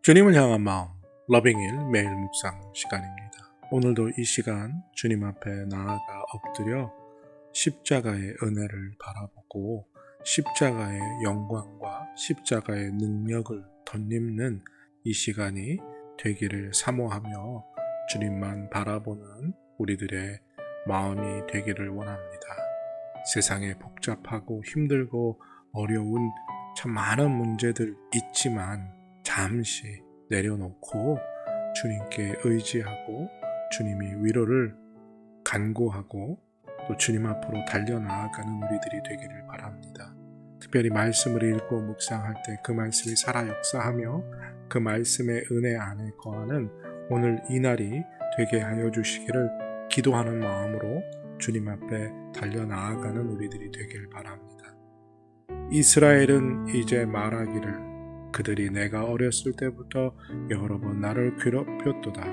주님을 향한 마음, 러빙일 매일 묵상 시간입니다. 오늘도 이 시간 주님 앞에 나아가 엎드려 십자가의 은혜를 바라보고 십자가의 영광과 십자가의 능력을 덧입는 이 시간이 되기를 사모하며 주님만 바라보는 우리들의 마음이 되기를 원합니다. 세상에 복잡하고 힘들고 어려운 참 많은 문제들 있지만 잠시 내려놓고 주님께 의지하고 주님이 위로를 간구하고 또 주님 앞으로 달려나아가는 우리들이 되기를 바랍니다. 특별히 말씀을 읽고 묵상할 때 그 말씀이 살아 역사하며 그 말씀의 은혜 안에 거하는 오늘 이 날이 되게 하여 주시기를 기도하는 마음으로 주님 앞에 달려나아가는 우리들이 되길 바랍니다. 이스라엘은 이제 말하기를 그들이 내가 어렸을 때부터 여러 번 나를 괴롭혔도다.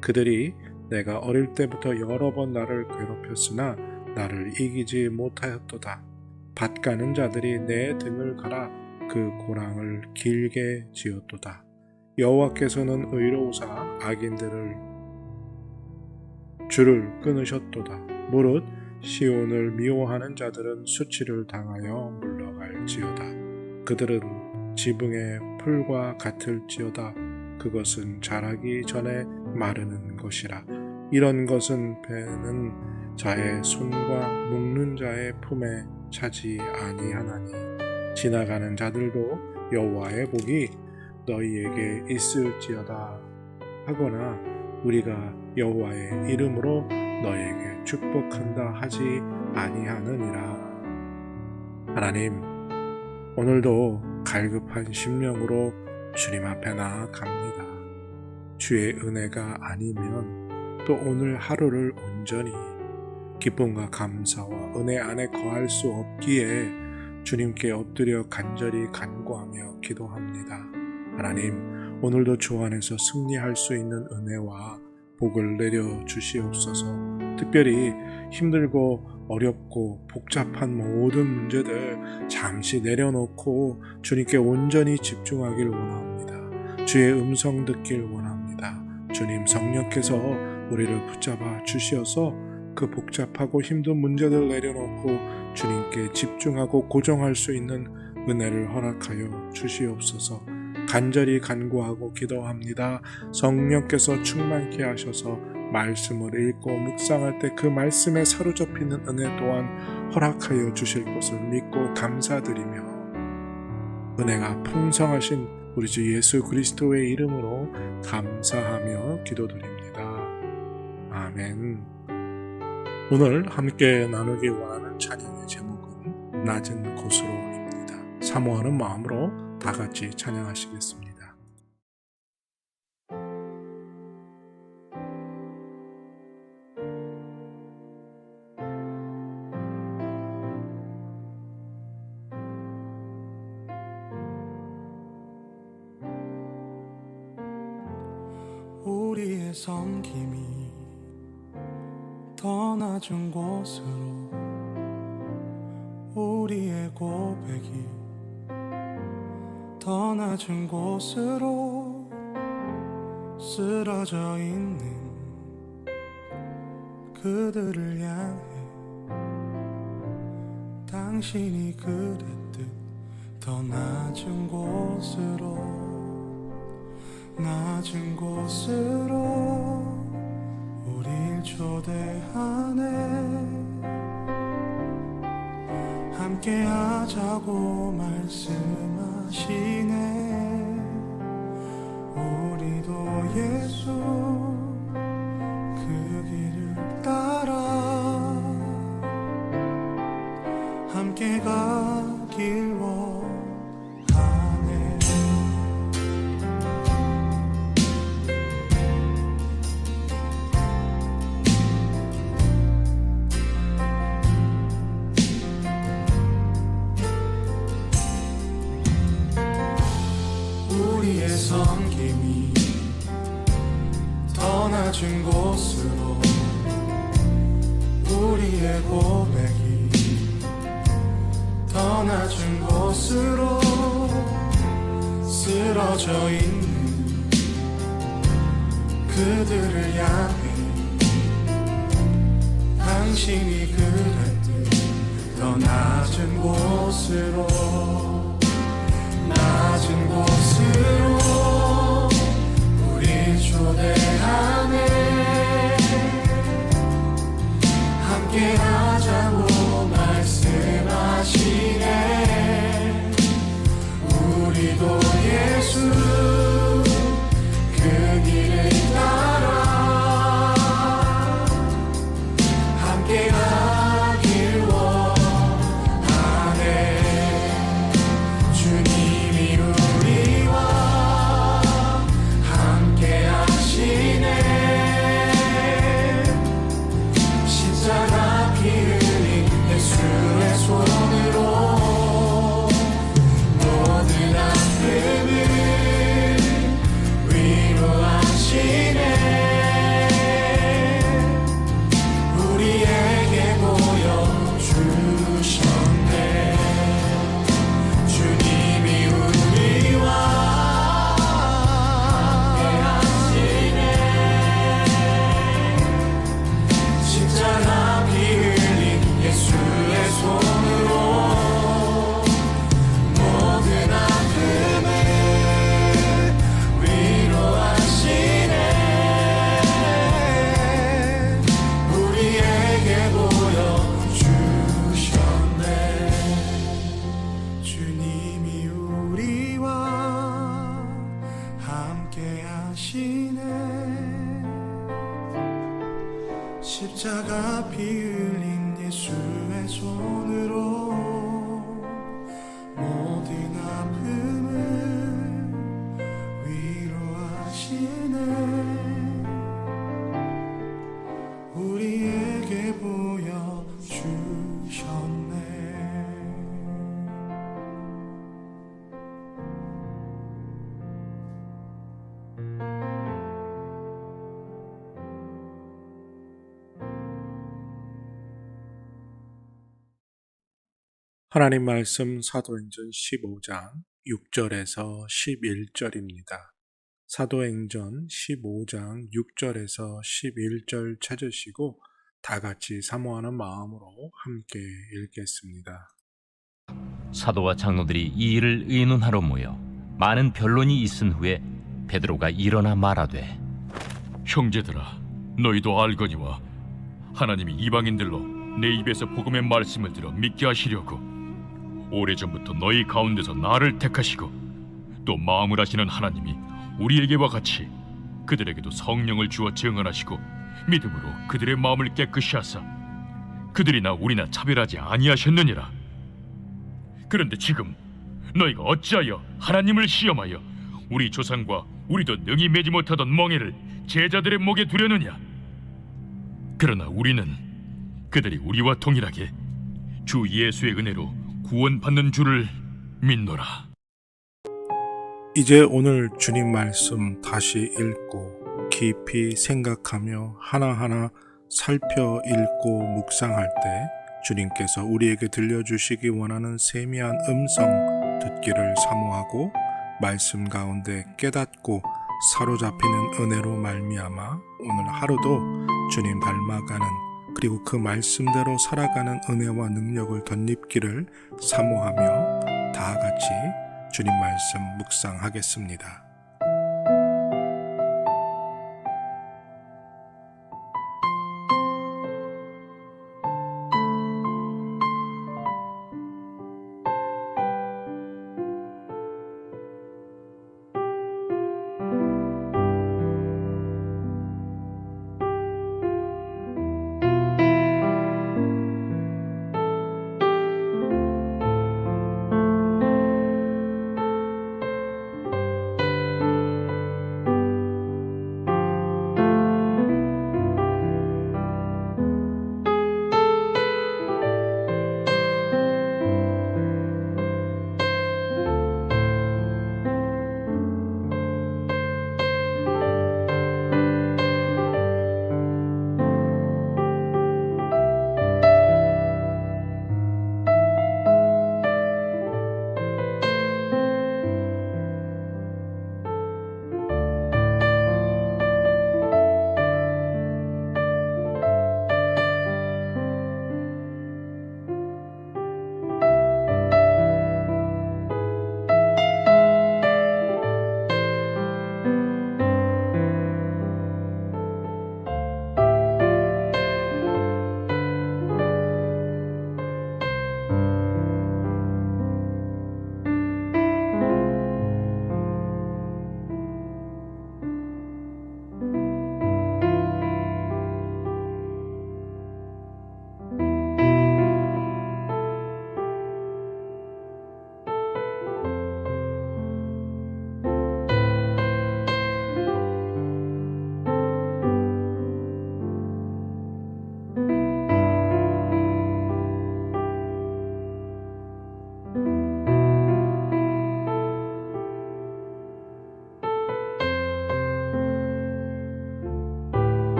그들이 내가 어릴 때부터 여러 번 나를 괴롭혔으나 나를 이기지 못하였도다. 밭 가는 자들이 내 등을 갈아 그 고랑을 길게 지었도다. 여호와께서는 의로우사 악인들을 줄을 끊으셨도다. 무릇 시온을 미워하는 자들은 수치를 당하여 물러갈지어다. 그들은 지붕의 풀과 같을지어다. 그것은 자라기 전에 마르는 것이라. 이런 것은 베는 자의 손과 묶는 자의 품에 차지 아니하나니 지나가는 자들도 여호와의 복이 너희에게 있을지어다 하거나 우리가 여호와의 이름으로 너에게 축복한다 하지 아니하느니라. 하나님, 오늘도 갈급한 심령으로 주님 앞에 나아갑니다. 주의 은혜가 아니면 또 오늘 하루를 온전히 기쁨과 감사와 은혜 안에 거할 수 없기에 주님께 엎드려 간절히 간구하며 기도합니다. 하나님, 오늘도 주 안에서 승리할 수 있는 은혜와 복을 내려 주시옵소서. 특별히 힘들고 어렵고 복잡한 모든 문제들 잠시 내려놓고 주님께 온전히 집중하길 원합니다. 주의 음성 듣길 원합니다. 주님 성령께서 우리를 붙잡아 주시어서 그 복잡하고 힘든 문제들 내려놓고 주님께 집중하고 고정할 수 있는 은혜를 허락하여 주시옵소서. 간절히 간구하고 기도합니다. 성령께서 충만케 하셔서 말씀을 읽고 묵상할 때 그 말씀에 사로잡히는 은혜 또한 허락하여 주실 것을 믿고 감사드리며 은혜가 풍성하신 우리 주 예수 그리스도의 이름으로 감사하며 기도드립니다. 아멘. 오늘 함께 나누기 원하는 찬양의 제목은 낮은 곳으로입니다. 사모하는 마음으로 다 같이 찬양하시겠습니다. 우리의 섬김이 더 낮은 곳으로 우리의 고백이 더 낮은 곳으로 쓰러져 있는 그들을 향해 당신이 그랬듯 더 낮은 곳으로 낮은 곳으로 우릴 초대하네. 함께 하자고 말씀하시네. 우리도 예수 그 길을 따라 함께 가길 원하네. 우리의 섬김이 더 낮은 곳으로 우리의 고백이 더 낮은 곳으로 쓰러져 있는 그들을 향해 당신이 그랬듯 더 낮은 곳으로 우리 초대하네 함께 하자고 말씀하시네 우리도 예수 그 길을 따라 함께 가길 원하네 주님이 우리와 함께 하시네 십자가 피 흘린 예수의 손으로 모든 아픔을 위로하시네 우리에게 보여주셨네 주님이 우리와 함께하시네 십자가 피 흘린 예수의 손으로 모든 아픔을 위로하시네 우리에게 보여주셨네 주님이 우리와 함께 하시네 십자가 피 흘린 예수의 손으로 모든 아픔을 위로하시네 우리에게 보여주셨네 하나님 말씀 사도행전 15장 6절에서 11절입니다. 사도행전 15장 6절에서 11절 찾으시고 다 같이 사모하는 마음으로 함께 읽겠습니다. 사도와 장로들이 이 일을 의논하러 모여 많은 변론이 있은 후에 베드로가 일어나 말하되 형제들아, 너희도 알거니와 하나님이 이방인들로 내 입에서 복음의 말씀을 들어 믿게 하시려고 오래전부터 너희 가운데서 나를 택하시고 또 마음을 하시는 하나님이 우리에게와 같이 그들에게도 성령을 주어 증언하시고 믿음으로 그들의 마음을 깨끗이 하사 그들이나 우리나 차별하지 아니하셨느니라. 그런데 지금 너희가 어찌하여 하나님을 시험하여 우리 조상과 우리도 능히 매지 못하던 멍에를 제자들의 목에 두려느냐? 그러나 우리는 그들이 우리와 동일하게 주 예수의 은혜로 구원받는 줄을 믿노라. 이제 오늘 주님 말씀 다시 읽고 깊이 생각하며 하나하나 살펴 읽고 묵상할 때 주님께서 우리에게 들려주시기 원하는 세미한 음성 듣기를 사모하고 말씀 가운데 깨닫고 사로잡히는 은혜로 말미암아 오늘 하루도 주님 닮아가는 그리고 그 말씀대로 살아가는 은혜와 능력을 덧입기를 사모하며 다 같이 주님 말씀 묵상하겠습니다.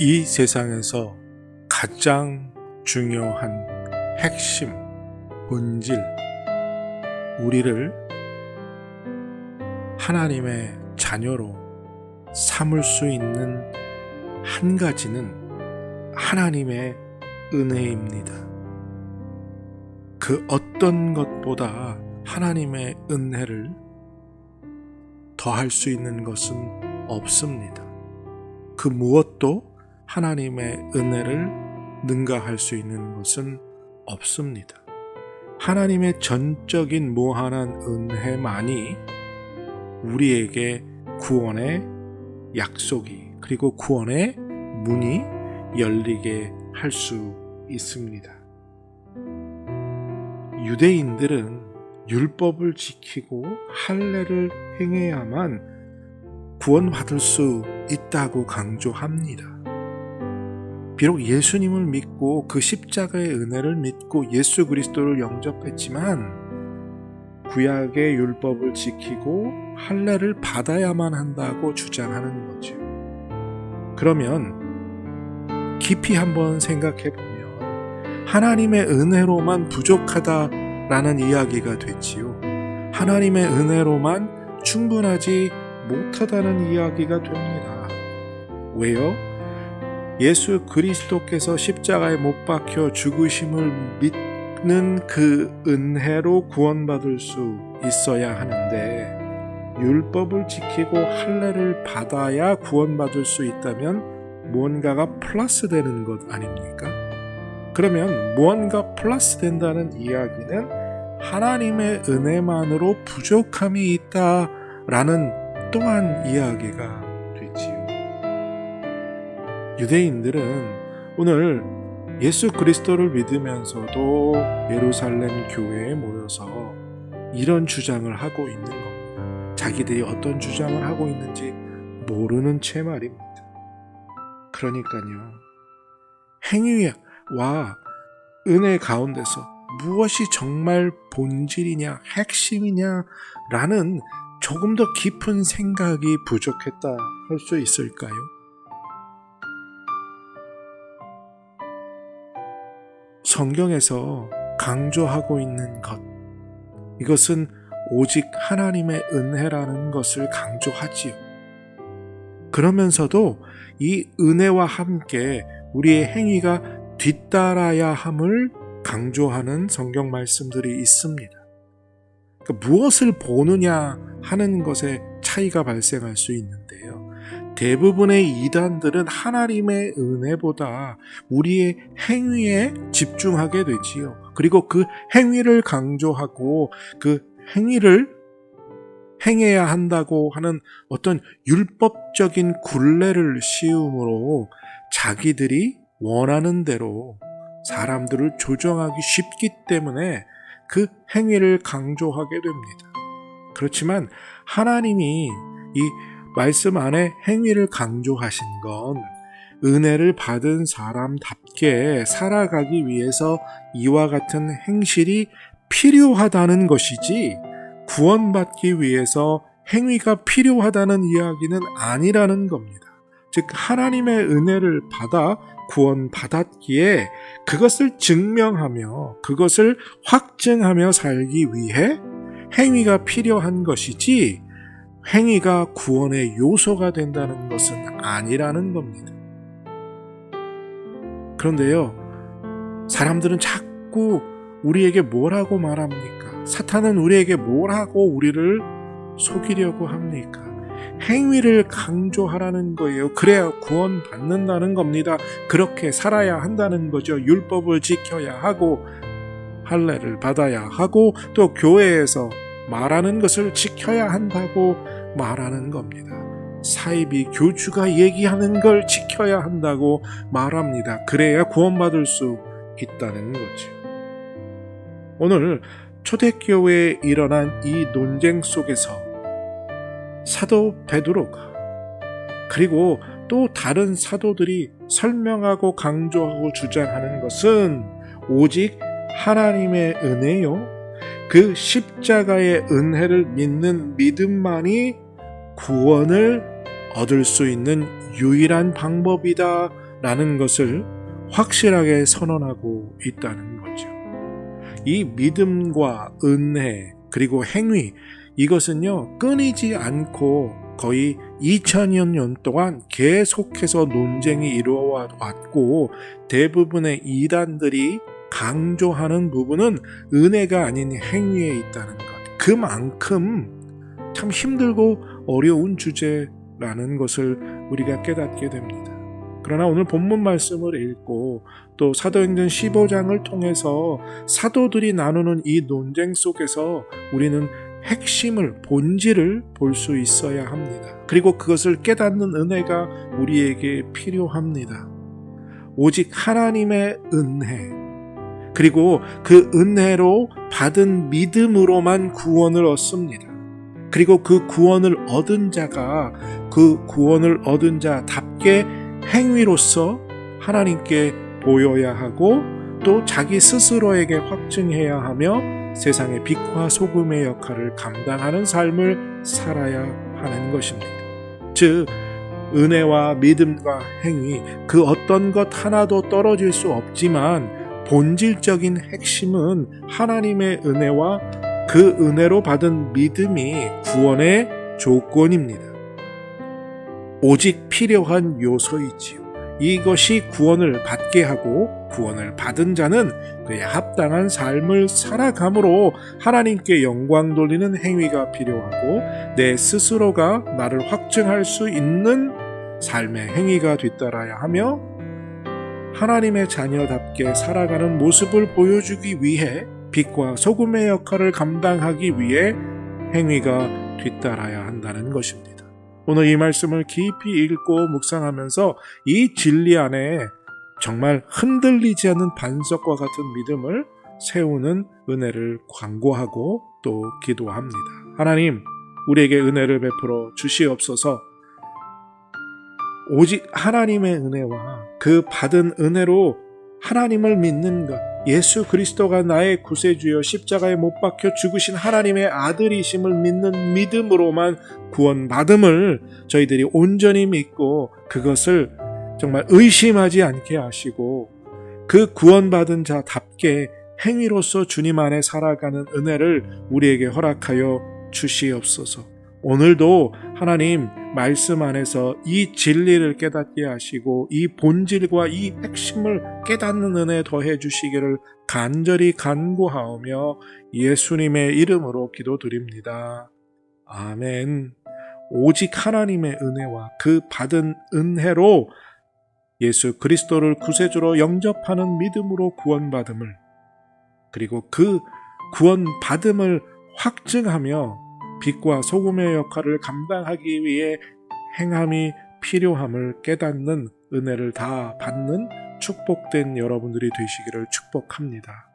이 세상에서 가장 중요한 핵심, 본질, 우리를 하나님의 자녀로 삼을 수 있는 한 가지는 하나님의 은혜입니다. 그 어떤 것보다 하나님의 은혜를 더할 수 있는 것은 없습니다. 그 무엇도 하나님의 은혜를 능가할 수 있는 것은 없습니다. 하나님의 전적인 무한한 은혜만이 우리에게 구원의 약속이 그리고 구원의 문이 열리게 할 수 있습니다. 유대인들은 율법을 지키고 할례를 행해야만 구원받을 수 있다고 강조합니다. 비록 예수님을 믿고 그 십자가의 은혜를 믿고 예수 그리스도를 영접했지만 구약의 율법을 지키고 할례를 받아야만 한다고 주장하는 거죠. 그러면 깊이 한번 생각해 보면 하나님의 은혜로만 부족하다라는 이야기가 되지요. 하나님의 은혜로만 충분하지 못하다는 이야기가 됩니다. 왜요? 예수 그리스도께서 십자가에 못 박혀 죽으심을 믿는 그 은혜로 구원받을 수 있어야 하는데 율법을 지키고 할례를 받아야 구원받을 수 있다면 무언가가 플러스 되는 것 아닙니까? 그러면 무언가 플러스 된다는 이야기는 하나님의 은혜만으로 부족함이 있다라는 또한 이야기가 되지요. 유대인들은 오늘 예수 그리스도를 믿으면서도 예루살렘 교회에 모여서 이런 주장을 하고 있는 겁니다. 자기들이 어떤 주장을 하고 있는지 모르는 채 말입니다. 그러니까요, 행위와 은혜 가운데서 무엇이 정말 본질이냐, 핵심이냐라는 조금 더 깊은 생각이 부족했다 할 수 있을까요? 성경에서 강조하고 있는 것, 이것은 오직 하나님의 은혜라는 것을 강조하지요. 그러면서도 이 은혜와 함께 우리의 행위가 뒤따라야 함을 강조하는 성경 말씀들이 있습니다. 그러니까 무엇을 보느냐 하는 것에 차이가 발생할 수 있는데요. 대부분의 이단들은 하나님의 은혜보다 우리의 행위에 집중하게 되지요. 그리고 그 행위를 강조하고 그 행위를 행해야 한다고 하는 어떤 율법적인 굴레를 씌움으로 자기들이 원하는 대로 사람들을 조정하기 쉽기 때문에 그 행위를 강조하게 됩니다. 그렇지만 하나님이 이 말씀 안에 행위를 강조하신 건 은혜를 받은 사람답게 살아가기 위해서 이와 같은 행실이 필요하다는 것이지 구원받기 위해서 행위가 필요하다는 이야기는 아니라는 겁니다. 즉 하나님의 은혜를 받아 구원받았기에 그것을 증명하며 그것을 확증하며 살기 위해 행위가 필요한 것이지 행위가 구원의 요소가 된다는 것은 아니라는 겁니다. 그런데요, 사람들은 자꾸 우리에게 뭐라고 말합니까? 사탄은 우리에게 뭐라고 우리를 속이려고 합니까? 행위를 강조하라는 거예요. 그래야 구원받는다는 겁니다. 그렇게 살아야 한다는 거죠. 율법을 지켜야 하고 할례를 받아야 하고 또 교회에서 말하는 것을 지켜야 한다고 말하는 겁니다. 사이비 교주가 얘기하는 걸 지켜야 한다고 말합니다. 그래야 구원받을 수 있다는 거죠. 오늘 초대교회에 일어난 이 논쟁 속에서 사도 베드로가 그리고 또 다른 사도들이 설명하고 강조하고 주장하는 것은 오직 하나님의 은혜요, 그 십자가의 은혜를 믿는 믿음만이 구원을 얻을 수 있는 유일한 방법이다 라는 것을 확실하게 선언하고 있다는 거죠. 이 믿음과 은혜 그리고 행위, 이것은요 끊이지 않고 거의 2000여 년 동안 계속해서 논쟁이 이루어왔고, 대부분의 이단들이 강조하는 부분은 은혜가 아닌 행위에 있다는 것. 그만큼 참 힘들고 어려운 주제라는 것을 우리가 깨닫게 됩니다. 그러나 오늘 본문 말씀을 읽고 또 사도행전 15장을 통해서 사도들이 나누는 이 논쟁 속에서 우리는 핵심을, 본질을 볼 수 있어야 합니다. 그리고 그것을 깨닫는 은혜가 우리에게 필요합니다. 오직 하나님의 은혜, 그리고 그 은혜로 받은 믿음으로만 구원을 얻습니다. 그리고 그 구원을 얻은 자가 그 구원을 얻은 자답게 행위로서 하나님께 보여야 하고 또 자기 스스로에게 확증해야 하며 세상의 빛과 소금의 역할을 감당하는 삶을 살아야 하는 것입니다. 즉 은혜와 믿음과 행위, 그 어떤 것 하나도 떨어질 수 없지만 본질적인 핵심은 하나님의 은혜와 그 은혜로 받은 믿음이 구원의 조건입니다. 오직 필요한 요소이지요. 이것이 구원을 받게 하고 구원을 받은 자는 그에 합당한 삶을 살아감으로 하나님께 영광 돌리는 행위가 필요하고 내 스스로가 나를 확증할 수 있는 삶의 행위가 뒤따라야 하며 하나님의 자녀답게 살아가는 모습을 보여주기 위해 빛과 소금의 역할을 감당하기 위해 행위가 뒤따라야 한다는 것입니다. 오늘 이 말씀을 깊이 읽고 묵상하면서 이 진리 안에 정말 흔들리지 않는 반석과 같은 믿음을 세우는 은혜를 간구하고 또 기도합니다. 하나님, 우리에게 은혜를 베풀어 주시옵소서. 오직 하나님의 은혜와 그 받은 은혜로 하나님을 믿는 것, 예수 그리스도가 나의 구세주여 십자가에 못 박혀 죽으신 하나님의 아들이심을 믿는 믿음으로만 구원받음을 저희들이 온전히 믿고 그것을 정말 의심하지 않게 하시고 그 구원받은 자답게 행위로서 주님 안에 살아가는 은혜를 우리에게 허락하여 주시옵소서. 오늘도 하나님 말씀 안에서 이 진리를 깨닫게 하시고 이 본질과 이 핵심을 깨닫는 은혜 더해 주시기를 간절히 간구하오며 예수님의 이름으로 기도드립니다. 아멘. 오직 하나님의 은혜와 그 받은 은혜로 예수 그리스도를 구세주로 영접하는 믿음으로 구원받음을, 그리고 그 구원받음을 확증하며 빛과 소금의 역할을 감당하기 위해 행함이 필요함을 깨닫는 은혜를 다 받는 축복된 여러분들이 되시기를 축복합니다.